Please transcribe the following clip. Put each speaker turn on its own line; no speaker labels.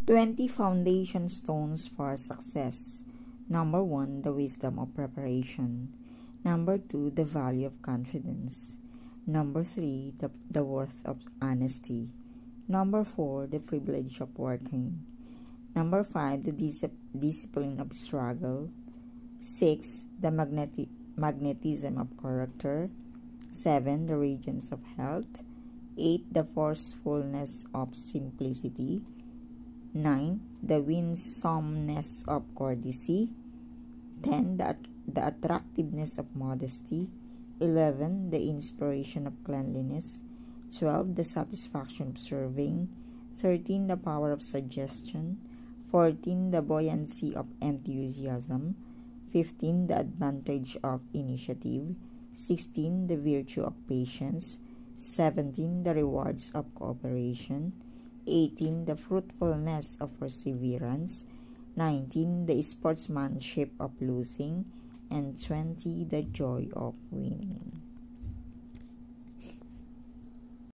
20 foundation stones for success. Number 1, the wisdom of preparation. Number 2, the value of confidence. Number 3, the worth of honesty. Number 4, the privilege of working. Number 5, the discipline of struggle. 6, the magnetism of character. 7, the radiance of health. 8, the forcefulness of simplicity. 9, the winsomeness of courtesy. 10, the attractiveness of modesty. 11, the inspiration of cleanliness. 12, the satisfaction of serving. 13, the power of suggestion. 14, the buoyancy of enthusiasm. 15, the advantage of initiative. 16, the virtue of patience. 17, the rewards of cooperation. 18, the fruitfulness of perseverance. 19, the sportsmanship of losing. And 20, the joy of winning.